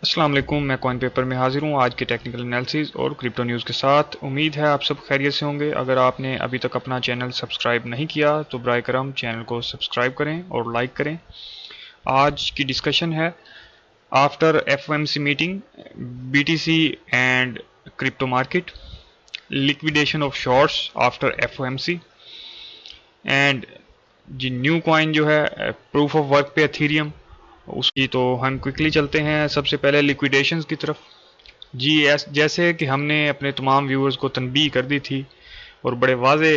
السلام علیکم، میں کوائن پیپر میں حاضر ہوں آج کے ٹیکنیکل انالیسز اور کرپٹو نیوز کے ساتھ۔ امید ہے آپ سب خیریت سے ہوں گے۔ اگر آپ نے ابھی تک اپنا چینل سبسکرائب نہیں کیا تو برائے کرم چینل کو سبسکرائب کریں اور لائک کریں۔ آج کی ڈسکشن ہے after F O M C meeting B T C and crypto market, liquidation of shorts after F O M C and جی نیو کوائن جو ہے پروف آف ورک پہ ایتھیریم، اس کی تو ہم کوئکلی چلتے ہیں۔ سب سے پہلے لیکویڈیشنز کی طرف۔ جی جیسے کہ ہم نے اپنے تمام ویورز کو تنبیہ کر دی تھی اور بڑے واضح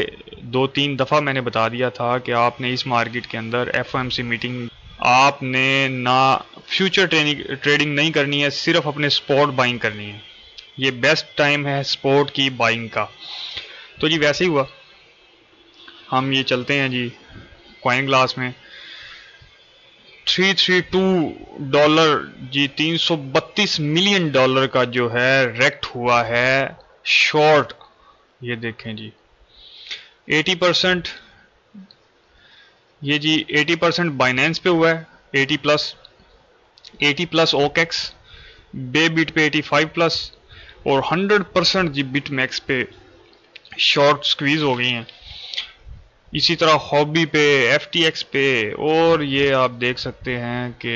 2-3 دفعہ میں نے بتا دیا تھا کہ آپ نے اس مارکیٹ کے اندر F O M C meeting آپ نے نہ فیوچر ٹریڈنگ نہیں کرنی ہے، صرف اپنے سپورٹ بائنگ کرنی ہے۔ یہ بیسٹ ٹائم ہے سپورٹ کی بائنگ کا۔ تو جی ویسے ہی ہوا، ہم یہ چلتے ہیں جی کوائن گلاس میں 332 جی $332 ملین کا جو ہے ریکٹ ہوا ہے شارٹ۔ یہ دیکھیں جی 80%، یہ جی 80% بائنینس پہ ہوا ہے، 80 پلس اوکیکس، بے بٹ پہ 85 پلس اور 100% جی بٹ میکس پہ شارٹ سکویز ہو گئی ہیں۔ اسی طرح ہابی پہ، ایف ٹی ایکس پہ، اور یہ آپ دیکھ سکتے ہیں کہ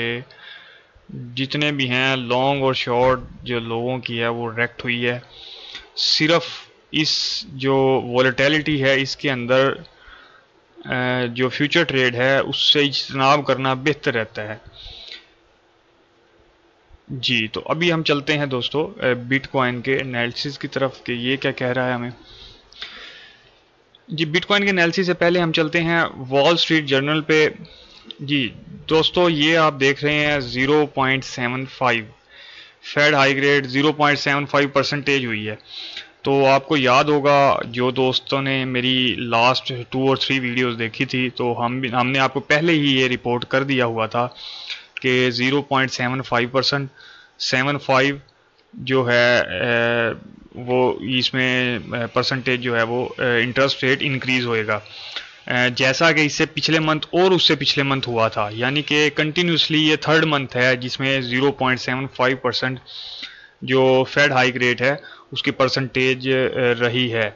جتنے بھی ہیں لانگ اور شارٹ جو لوگوں کی ہے وہ ریکٹ ہوئی ہے۔ صرف اس جو ولیٹیلٹی ہے اس کے اندر جو فیوچر ٹریڈ ہے اس سے اجتناب کرنا بہتر رہتا ہے۔ جی تو ابھی ہم چلتے ہیں دوستو بٹ کوائن کے انالیسس کی طرف کہ یہ کیا کہہ رہا ہے ہمیں۔ جی بٹ کوائن کے انالیسس سے پہلے ہم چلتے ہیں وال اسٹریٹ جرنل پہ۔ جی دوستو یہ آپ دیکھ رہے ہیں 0.75 فیڈ ہائی گریڈ 0.75% ہوئی ہے۔ تو آپ کو یاد ہوگا جو دوستوں نے میری لاسٹ 2 اور 3 ویڈیوز دیکھی تھی تو ہم نے آپ کو پہلے ہی یہ رپورٹ کر دیا ہوا تھا کہ 0.75% 75 جو ہے وہ اس میں پرسنٹیج جو ہے وہ انٹرسٹ ریٹ انکریز ہوئے گا، جیسا کہ اس سے پچھلے منتھ اور اس سے پچھلے منتھ ہوا تھا، یعنی کہ کنٹینیوسلی یہ 3rd منتھ ہے جس میں 0.75% جو فیڈ ہائیک ریٹ ہے اس کی پرسنٹیج رہی ہے۔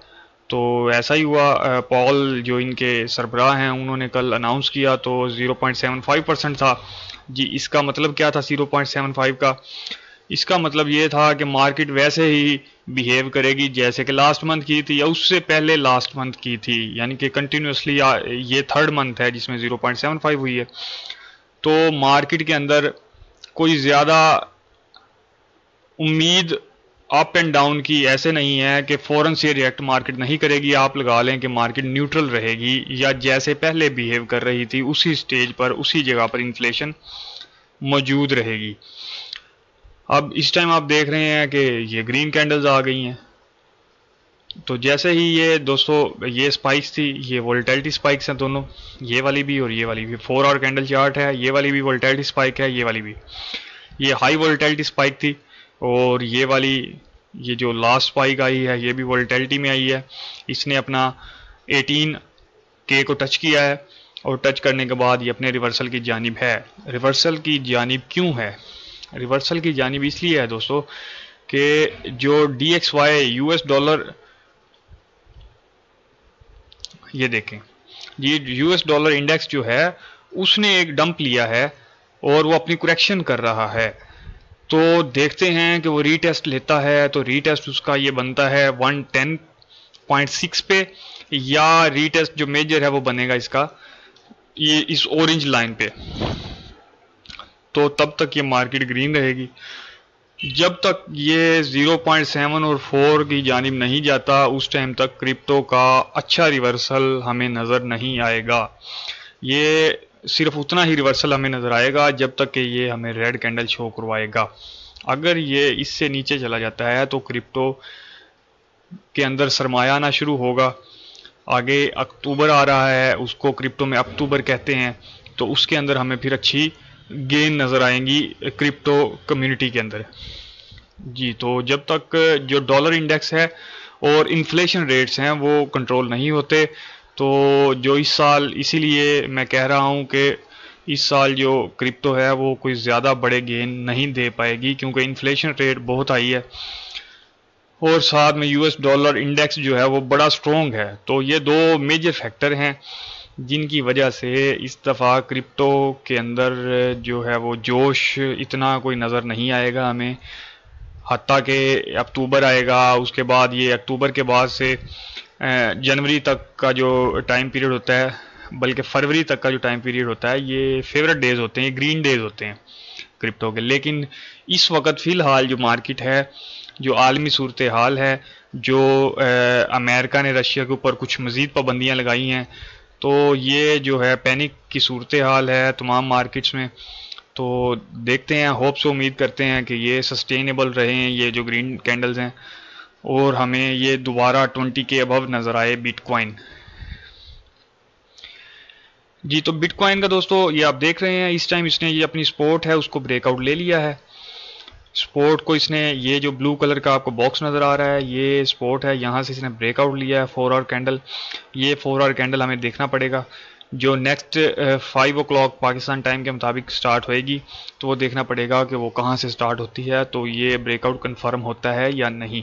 تو ایسا ہی ہوا، پال جو ان کے سربراہ ہیں انہوں نے کل اناؤنس کیا تو 0.75% تھا۔ جی اس کا مطلب کیا تھا 0.75 کا؟ اس کا مطلب یہ تھا کہ مارکیٹ ویسے ہی بیہیو کرے گی جیسے کہ لاسٹ منتھ کی تھی یا اس سے پہلے لاسٹ منتھ کی تھی، یعنی کہ کنٹینیوسلی یہ 3rd منتھ ہے جس میں 0.75 ہوئی ہے۔ تو مارکیٹ کے اندر کوئی زیادہ امید اپ اینڈ ڈاؤن کی ایسے نہیں ہے کہ فوراً سے ریئیکٹ مارکیٹ نہیں کرے گی۔ آپ لگا لیں کہ مارکیٹ نیوٹرل رہے گی یا جیسے پہلے بیہیو کر رہی تھی اسی سٹیج پر اسی جگہ پر انفلیشن موجود رہے گی۔ اب اس ٹائم آپ دیکھ رہے ہیں کہ یہ گرین کینڈلز آ گئی ہیں، تو جیسے ہی یہ دوستو یہ سپائکس تھی، یہ وولٹیلٹی سپائکس ہیں دونوں، یہ والی بھی اور یہ والی بھی۔ 4 آور کینڈل چارٹ ہے، یہ والی بھی وولٹیلٹی سپائک ہے، یہ والی بھی۔ یہ ہائی وولٹیلٹی سپائک تھی اور یہ والی یہ جو لاسٹ سپائک آئی ہے یہ بھی وولٹیلٹی میں آئی ہے۔ اس نے اپنا 18K کو ٹچ کیا ہے اور ٹچ کرنے کے بعد یہ اپنے ریورسل کی جانب ہے۔ ریورسل کی جانب کیوں ہے؟ ریورسل کی جانب اس لیے ہے دوستو کہ جو DXY US ڈالر، یہ دیکھیں یہ US ڈالر انڈیکس جو ہے اس نے ایک ڈمپ لیا ہے اور وہ اپنی کریکشن کر رہا ہے۔ تو دیکھتے ہیں کہ وہ ری ٹیسٹ لیتا ہے تو ری ٹیسٹ اس کا یہ بنتا ہے 110.6 پہ، یا ری ٹیسٹ جو میجر ہے وہ بنے گا اس کا یہ اس اورنج لائن پہ۔ تو تب تک یہ مارکیٹ گرین رہے گی جب تک یہ 0.7 اور 4 کی جانب نہیں جاتا، اس ٹائم تک کرپٹو کا اچھا ریورسل ہمیں نظر نہیں آئے گا۔ یہ صرف اتنا ہی ریورسل ہمیں نظر آئے گا جب تک کہ یہ ہمیں ریڈ کینڈل شو کروائے گا۔ اگر یہ اس سے نیچے چلا جاتا ہے تو کرپٹو کے اندر سرمایہ آنا شروع ہوگا۔ آگے اکتوبر آ رہا ہے، اس کو کرپٹو میں اکتوبر کہتے ہیں، تو اس کے اندر ہمیں پھر اچھی گین نظر آئیں گی کرپٹو کمیونٹی کے اندر۔ جی تو جب تک جو ڈالر انڈیکس ہے اور انفلیشن ریٹس ہیں وہ کنٹرول نہیں ہوتے، تو جو اس سال اسی لیے میں کہہ رہا ہوں کہ اس سال جو کرپٹو ہے وہ کوئی زیادہ بڑے گین نہیں دے پائے گی، کیونکہ انفلیشن ریٹ بہت ہائی ہے اور ساتھ میں US ڈالر انڈیکس جو ہے وہ بڑا سٹرونگ ہے۔ تو یہ دو میجر فیکٹر ہیں جن کی وجہ سے اس دفعہ کرپٹو کے اندر جو ہے وہ جوش اتنا کوئی نظر نہیں آئے گا ہمیں، حتیٰ کہ اکتوبر آئے گا، اس کے بعد یہ اکتوبر کے بعد سے جنوری تک کا جو ٹائم پیریڈ ہوتا ہے، بلکہ فروری تک کا جو ٹائم پیریڈ ہوتا ہے، یہ فیورٹ ڈیز ہوتے ہیں، یہ گرین ڈیز ہوتے ہیں کرپٹو کے۔ لیکن اس وقت فی الحال جو مارکیٹ ہے، جو عالمی صورتحال ہے، جو امریکہ نے رشیا کے اوپر کچھ مزید پابندیاں لگائی ہیں، تو یہ جو ہے پینک کی صورتحال ہے تمام مارکیٹس میں۔ تو دیکھتے ہیں، ہوپ سے امید کرتے ہیں کہ یہ سسٹینیبل رہیں یہ جو گرین کینڈلز ہیں، اور ہمیں یہ دوبارہ 20 کے ابو نظر آئے بٹ کوائن۔ جی تو بٹ کوائن کا دوستو یہ آپ دیکھ رہے ہیں، اس ٹائم اس نے یہ اپنی سپورٹ ہے اس کو بریک آؤٹ لے لیا ہے۔ سپورٹ کو اس نے، یہ جو بلو کلر کا آپ کو باکس نظر آ رہا ہے یہ سپورٹ ہے، یہاں سے اس نے بریک آؤٹ لیا ہے 4 آور کینڈل۔ یہ 4 آور کینڈل ہمیں دیکھنا پڑے گا، جو نیکسٹ 5 o'clock پاکستان ٹائم کے مطابق سٹارٹ ہوئے گی، تو وہ دیکھنا پڑے گا کہ وہ کہاں سے سٹارٹ ہوتی ہے، تو یہ بریک آؤٹ کنفرم ہوتا ہے یا نہیں۔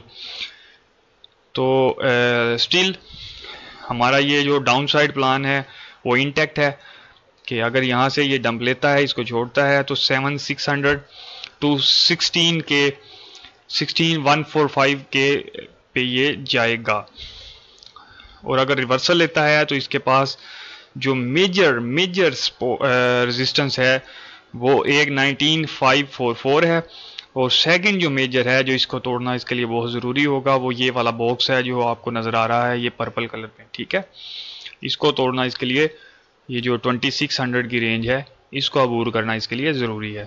تو سٹل ہمارا یہ جو ڈاؤن سائڈ پلان ہے وہ انٹیکٹ ہے، کہ اگر یہاں سے یہ ڈمپ لیتا ہے، اس کو چھوڑتا ہے، تو 7600 ٹو 16 کے 16145 کے پہ یہ جائے گا۔ اور اگر ریورسل لیتا ہے تو اس کے پاس جو میجر ریزسٹنس ہے وہ 19544 ہے، اور سیکنڈ جو میجر ہے جو اس کو توڑنا اس کے لیے بہت ضروری ہوگا وہ یہ والا باکس ہے جو آپ کو نظر آ رہا ہے، یہ پرپل کلر میں، ٹھیک ہے۔ اس کو توڑنا اس کے لیے یہ جو 2600 کی رینج ہے اس کو عبور کرنا اس کے لیے ضروری ہے۔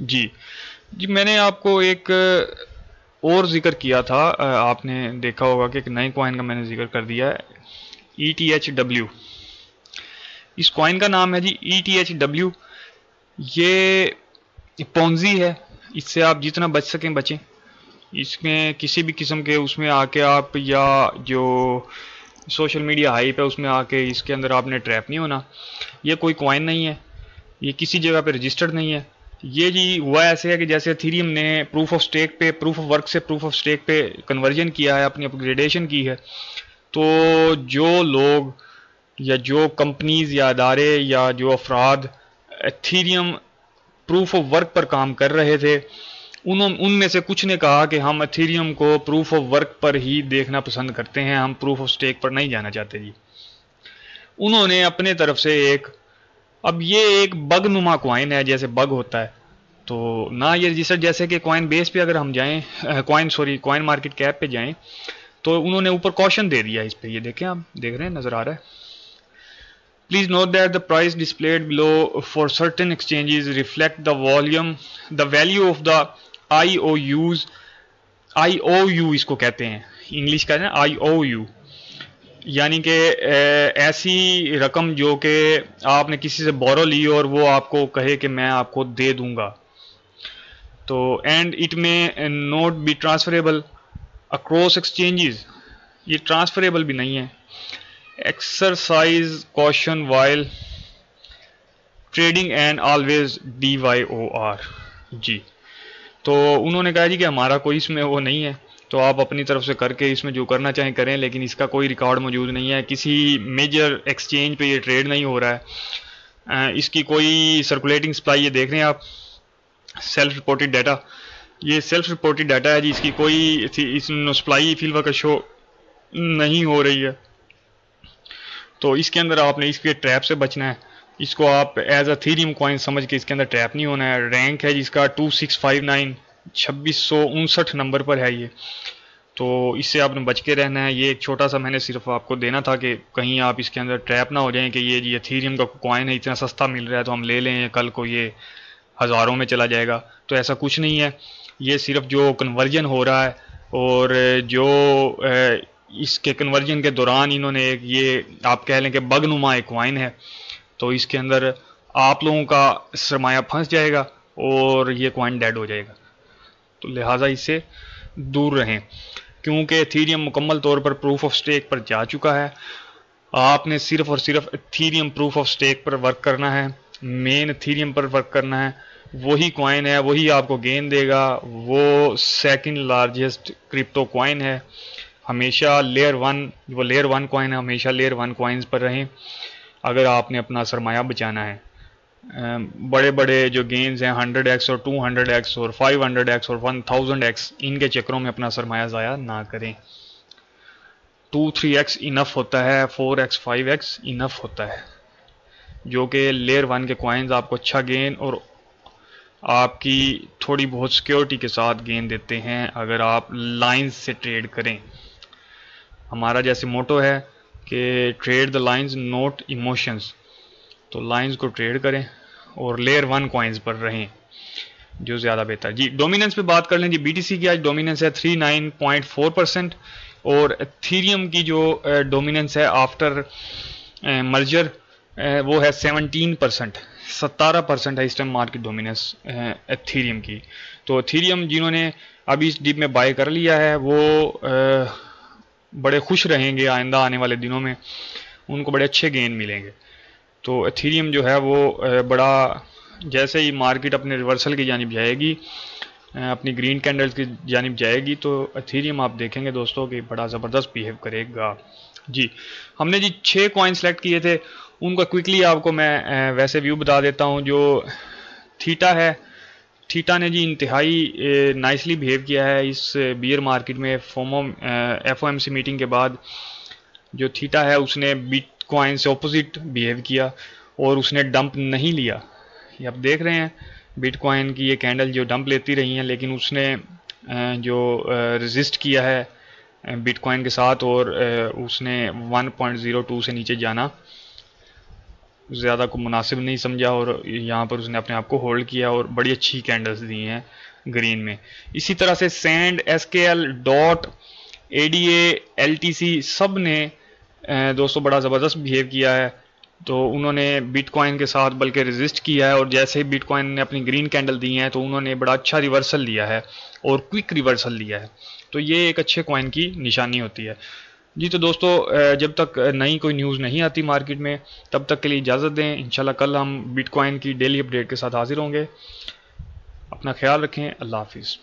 جی میں نے آپ کو ایک اور ذکر کیا تھا، آپ نے دیکھا ہوگا کہ ایک نئے کوائن کا میں نے ذکر کر دیا ہے، ETHW۔ اس کوائن کا نام ہے جی ETHW۔ یہ پونزی ہے، اس سے آپ جتنا بچ سکیں بچیں، اس میں کسی بھی قسم کے اس میں آ کے آپ، یا جو سوشل میڈیا ہائپ ہے اس میں آ کے اس کے اندر آپ نے ٹریپ نہیں ہونا۔ یہ کوئی کوائن نہیں ہے، یہ کسی جگہ پہ رجسٹرڈ نہیں ہے۔ یہ جی ہوا ایسے ہے کہ جیسے ایتھیریم نے پروف آف سٹیک پہ، پروف آف ورک سے پروف آف سٹیک پہ کنورژن کیا ہے، اپنی اپگریڈیشن کی ہے، تو جو لوگ یا جو کمپنیز یا ادارے یا جو افراد ایتھیریم پروف آف ورک پر کام کر رہے تھے، ان میں سے کچھ نے کہا کہ ہم ایتھیریم کو پروف آف ورک پر ہی دیکھنا پسند کرتے ہیں، ہم پروف آف سٹیک پر نہیں جانا چاہتے جی۔ انہوں نے اپنے طرف سے اب یہ ایک بگ نما کوائن ہے، جیسے بگ ہوتا ہے، تو نہ یہ رجسٹر، جیسے کہ کوائن بیس پہ اگر ہم جائیں، کوائن مارکیٹ کیپ پہ جائیں، تو انہوں نے اوپر کوشن دے دیا اس پہ، یہ دیکھیں آپ دیکھ رہے ہیں، نظر آ رہا ہے۔ Please note that the price displayed below for certain exchanges reflect the value of the IOUs۔ IOU اس کو کہتے ہیں، انگلش کا ہے نا IOU، یعنی کہ ایسی رقم جو کہ آپ نے کسی سے بورو لی اور وہ آپ کو کہے کہ میں آپ کو دے دوں گا، تو and it may not be transferable across exchanges، یہ ٹرانسفریبل بھی نہیں ہے۔ Exercise caution while trading and always DYOR۔ جی تو انہوں نے کہا جی کہ ہمارا کوئی اس میں وہ نہیں ہے، تو آپ اپنی طرف سے کر کے اس میں جو کرنا چاہیں کریں، لیکن اس کا کوئی ریکارڈ موجود نہیں ہے، کسی میجر ایکسچینج پہ یہ ٹریڈ نہیں ہو رہا ہے، اس کی کوئی سرکولیٹنگ سپلائی، یہ دیکھ رہے ہیں آپ، سیلف رپورٹڈ ڈیٹا، یہ سیلف رپورٹڈ ڈیٹا ہے جی، اس کی کوئی سپلائی فی الوقت شو نہیں ہو رہی ہے۔ تو اس کے اندر آپ نے اس کے ٹریپ سے بچنا ہے، اس کو آپ ایز اے ایتھیریم کوائن سمجھ کے اس کے اندر ٹریپ نہیں ہونا ہے۔ رینک ہے جس کا 2659، 2659 نمبر پر ہے یہ، تو اس سے آپ نے بچ کے رہنا ہے۔ یہ ایک چھوٹا سا میں نے صرف آپ کو دینا تھا کہ کہیں آپ اس کے اندر ٹریپ نہ ہو جائیں کہ یہ جی ایتھیریم کا کوائن ہے، اتنا سستا مل رہا ہے تو ہم لے لیں، کل کو یہ ہزاروں میں چلا جائے گا، تو ایسا کچھ نہیں ہے۔ یہ صرف جو کنورژن ہو رہا ہے، اور جو اس کے کنورژن کے دوران انہوں نے یہ آپ کہہ لیں کہ بگ نما ایک کوائن ہے، تو اس کے اندر آپ لوگوں کا سرمایہ پھنس جائے گا اور یہ کوائن ڈیڈ ہو جائے گا، تو لہٰذا اس سے دور رہیں، کیونکہ ایتھیریم مکمل طور پر پروف آف سٹیک پر جا چکا ہے، آپ نے صرف اور صرف ایتھیریم پروف آف سٹیک پر ورک کرنا ہے، مین ایتھیریم پر ورک کرنا ہے، وہی کوائن ہے، وہی آپ کو گین دے گا، وہ سیکنڈ لارجسٹ کرپٹو کوائن ہے۔ ہمیشہ لیئر ون، وہ لیئر ون کوائن ہے، ہمیشہ لیئر ون کوائنز پر رہیں اگر آپ نے اپنا سرمایہ بچانا ہے۔ بڑے بڑے جو گینز ہیں 100x اور 200x اور 500x اور 1000x، ان کے چکروں میں اپنا سرمایہ ضائع نہ کریں۔ 2-3x انف ہوتا ہے، 4x 5x انف ہوتا ہے، جو کہ لیئر ون کے کوائنز آپ کو اچھا گین اور آپ کی تھوڑی بہت سیکیورٹی کے ساتھ گین دیتے ہیں اگر آپ لائنز سے ٹریڈ کریں۔ ہمارا جیسے موٹو ہے کہ trade the lines not emotions, تو لائنز کو ٹریڈ کریں اور لیئر ون کوائنز پر رہیں جو زیادہ بہتر۔ جی ڈومیننس پہ بات کر لیں۔ جی بی ٹی سی کی آج ڈومیننس ہے 39.4%، اور ایتھیریم کی جو ڈومیننس ہے آفٹر مرجر وہ ہے 17%، 17% ہے اس ٹائم مارکیٹ ڈومیننس ایتھیریم کی۔ تو ایتھیریم جنہوں نے ابھی اس ڈیپ میں بائی کر لیا ہے وہ بڑے خوش رہیں گے، آئندہ آنے والے دنوں میں ان کو بڑے اچھے گین ملیں گے۔ تو ایتھیریم جو ہے وہ بڑا، جیسے ہی مارکیٹ اپنے ریورسل کی جانب جائے گی، اپنی گرین کینڈلز کی جانب جائے گی، تو ایتھیریم آپ دیکھیں گے دوستوں کہ بڑا زبردست بیہیو کرے گا۔ جی ہم نے 6 کوائن سلیکٹ کیے تھے، ان کا کوئکلی آپ کو میں ویسے ویو بتا دیتا ہوں۔ جو تھیٹا ہے، تھیٹا نے جی انتہائی نائسلی بیہیو کیا ہے اس بیئر مارکیٹ میں۔ F O M C meeting کے بعد جو تھیٹا ہے اس نے بٹ کوائن سے اپوزٹ بیہیو کیا اور اس نے ڈمپ نہیں لیا۔ یہ آپ دیکھ رہے ہیں بٹ کوائن کی یہ کینڈل جو ڈمپ لیتی رہی ہیں، لیکن اس نے جو ریزسٹ کیا ہے بٹ کوائن کے ساتھ، اور اس نے 1.02 سے نیچے جانا زیادہ کو مناسب نہیں سمجھا، اور یہاں پر اس نے اپنے آپ کو ہولڈ کیا اور بڑی اچھی کینڈلز دی ہیں گرین میں۔ اسی طرح سے sand, S K L, dot, A D A, L T C سب نے دوستوں بڑا زبردست بیہیو کیا ہے۔ تو انہوں نے بٹ کوائن کے ساتھ بلکہ ریزسٹ کیا ہے، اور جیسے ہی بٹ کوائن نے اپنی گرین کینڈل دی ہیں تو انہوں نے بڑا اچھا ریورسل لیا ہے اور کوئک ریورسل لیا ہے۔ تو یہ ایک اچھے کوائن کی نشانی ہوتی ہے۔ جی تو دوستو جب تک نئی کوئی نیوز نہیں آتی مارکیٹ میں تب تک کے لیے اجازت دیں۔ انشاءاللہ کل ہم بٹ کوائن کی ڈیلی اپڈیٹ کے ساتھ حاضر ہوں گے۔ اپنا خیال رکھیں، اللہ حافظ۔